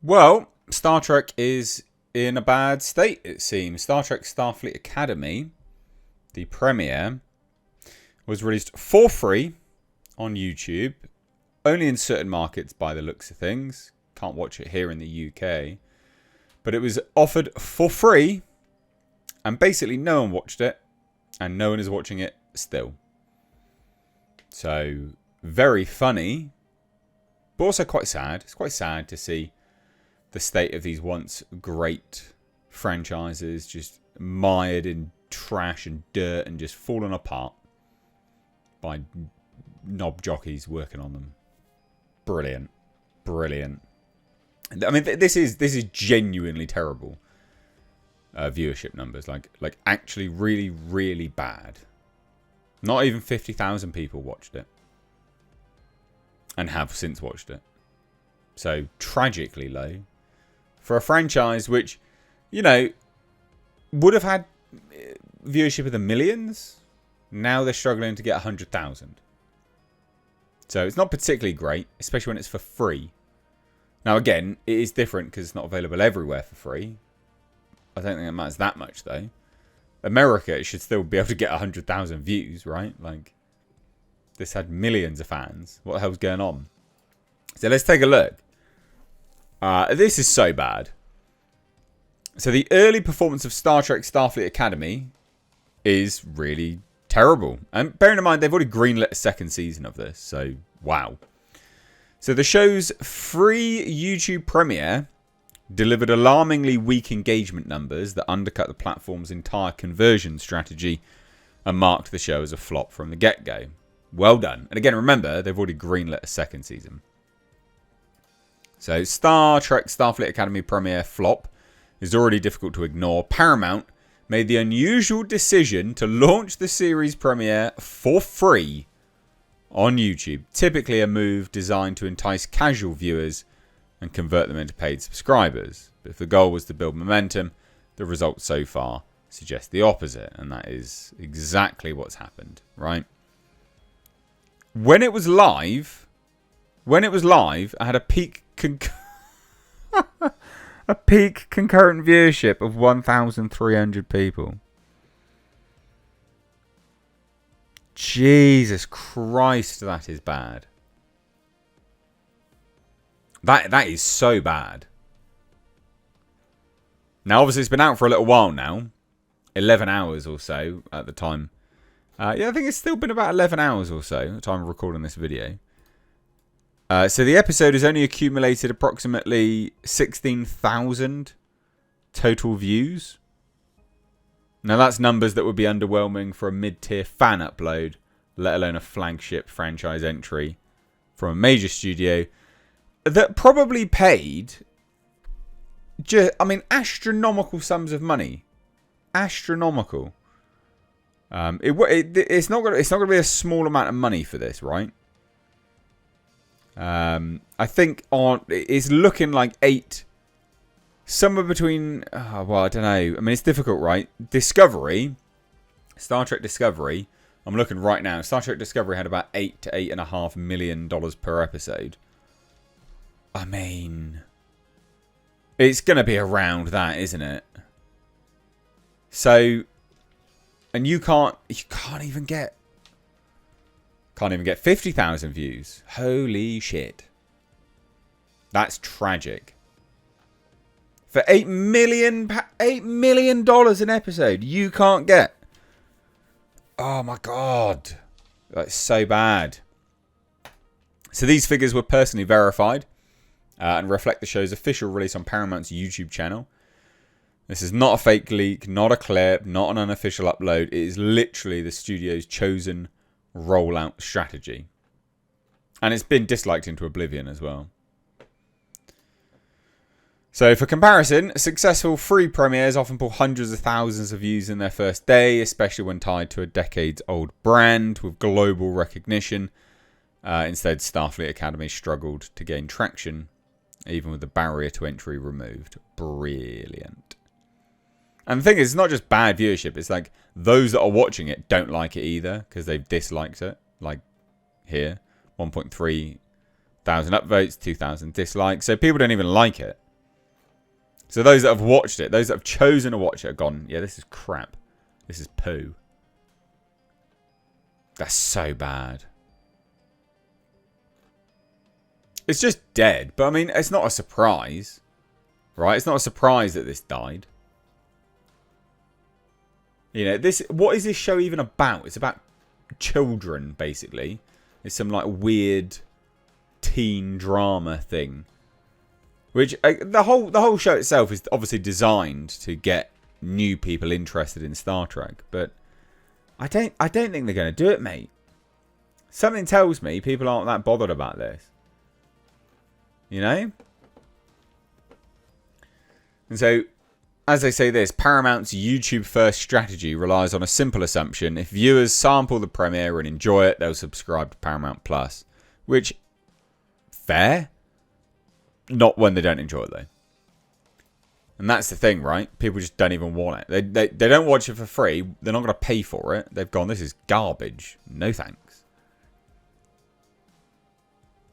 Well, Star Trek is in a bad state, it seems. Star Trek Starfleet Academy, the premiere, was released for free on YouTube, only in certain markets by the looks of things. Can't watch it here in the UK. But it was offered for free, and basically no one watched it, and no one is watching it still. So, very funny, but also quite sad. It's quite sad to see the state of these once great franchises just mired in trash and dirt and just falling apart by knob jockeys working on them. Brilliant. Brilliant. I mean, this is genuinely terrible viewership numbers. Like actually really, really bad. Not even 50,000 people watched it. And have since watched it. So, tragically low. For a franchise which, you know, would have had viewership of the millions. Now they're struggling to get 100,000. So, it's not particularly great. Especially when it's for free. Now, again, it is different because it's not available everywhere for free. I don't think it matters that much, though. America, it should still be able to get 100,000 views, right? Like, this had millions of fans. What the hell's going on? So let's take a look. This is so bad. So the early performance of Star Trek Starfleet Academy is really terrible. And bearing in mind, they've already greenlit a second season of this. So, wow. So the show's free YouTube premiere delivered alarmingly weak engagement numbers that undercut the platform's entire conversion strategy and marked the show as a flop from the get-go. Well done. And again, remember, they've already greenlit a second season. So Star Trek Starfleet Academy premiere flop is already difficult to ignore. Paramount made the unusual decision to launch the series premiere for free on YouTube. Typically a move designed to entice casual viewers and convert them into paid subscribers. But if the goal was to build momentum, the results so far suggest the opposite. And that is exactly what's happened, right? When it was live, I had a peak a peak concurrent viewership of 1,300 people. Jesus Christ, that is bad. That is so bad. Now, obviously, it's been out for a little while now. 11 hours or so at the time. Yeah, I think it's still been about 11 hours or so at the time of recording this video. So the episode has only accumulated approximately 16,000 total views. Now, that's numbers that would be underwhelming for a mid-tier fan upload, let alone a flagship franchise entry from a major studio that probably paid, astronomical sums of money. Astronomical. It's not going to be a small amount of money for this, right? I think it's looking like 8, somewhere between. I don't know. I mean, it's difficult, right? Star Trek Discovery. I'm looking right now. Star Trek Discovery had about $8 to $8.5 million per episode. I mean, it's going to be around that, isn't it? So, and you can't even get 50,000 views. Holy shit. That's tragic. For $8 million an episode, you can't get. Oh my God. That's so bad. So these figures were personally verified and reflect the show's official release on Paramount's YouTube channel. This is not a fake leak, not a clip, not an unofficial upload. It is literally the studio's chosen rollout strategy. And it's been disliked into oblivion as well. So for comparison, successful free premieres often pull hundreds of thousands of views in their first day, especially when tied to a decades-old brand with global recognition. Instead, Starfleet Academy struggled to gain traction, even with the barrier to entry removed. Brilliant. And the thing is, it's not just bad viewership. It's like those that are watching it don't like it either because they've disliked it. Like here, 1.3 thousand upvotes, 2,000 dislikes. So people don't even like it. So those that have watched it, those that have chosen to watch it, have gone, yeah, this is crap. This is poo. That's so bad. It's just dead. But I mean, it's not a surprise. Right? It's not a surprise that this died. You know, this. What is this show even about? It's about children, basically. It's some like weird teen drama thing. Which the whole show itself is obviously designed to get new people interested in Star Trek, but I don't think they're going to do it, mate. Something tells me people aren't that bothered about this. You know? And so, as they say this, Paramount's YouTube-first strategy relies on a simple assumption. If viewers sample the premiere and enjoy it, they'll subscribe to Paramount Plus. Which, fair? Not when they don't enjoy it, though. And that's the thing, right? People just don't even want it. They don't watch it for free. They're not going to pay for it. They've gone, this is garbage. No thanks.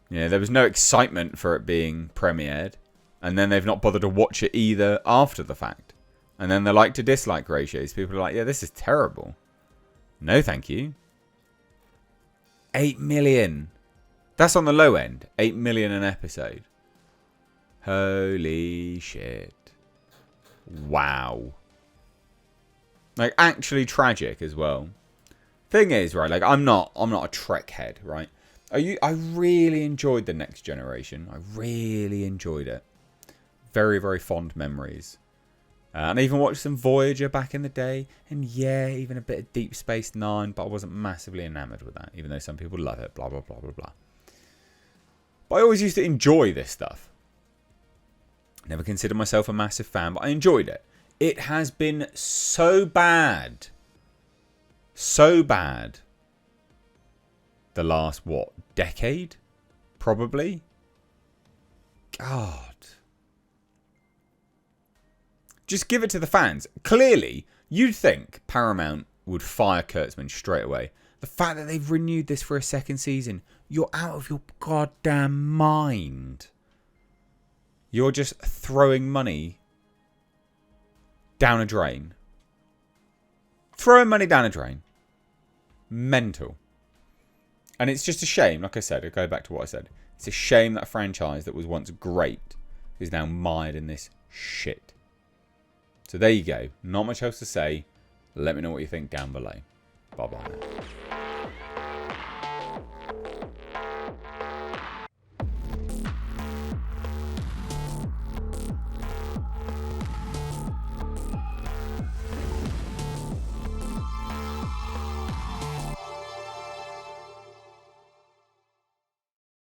Yeah, there was no excitement for it being premiered. And then they've not bothered to watch it either after the fact. And then the like to dislike ratios. People are like, yeah, this is terrible. No, thank you. 8 million. That's on the low end. 8 million an episode. Holy shit. Wow. Like, actually tragic as well. Thing is, right, like, I'm not a Trek head, right? I really enjoyed The Next Generation. I really enjoyed it. Very, very fond memories. And I even watched some Voyager back in the day. And yeah, even a bit of Deep Space Nine. But I wasn't massively enamoured with that. Even though some people love it. Blah, blah, blah, blah, blah. But I always used to enjoy this stuff. Never considered myself a massive fan. But I enjoyed it. It has been so bad. So bad. The last, what, decade? Probably. God. Just give it to the fans. Clearly, you'd think Paramount would fire Kurtzman straight away. The fact that they've renewed this for a second season, you're out of your goddamn mind. You're just throwing money down a drain. Throwing money down a drain. Mental. And it's just a shame, like I said, I go back to what I said. It's a shame that a franchise that was once great is now mired in this shit. So there you go. Not much else to say. Let me know what you think down below. Bye-bye now.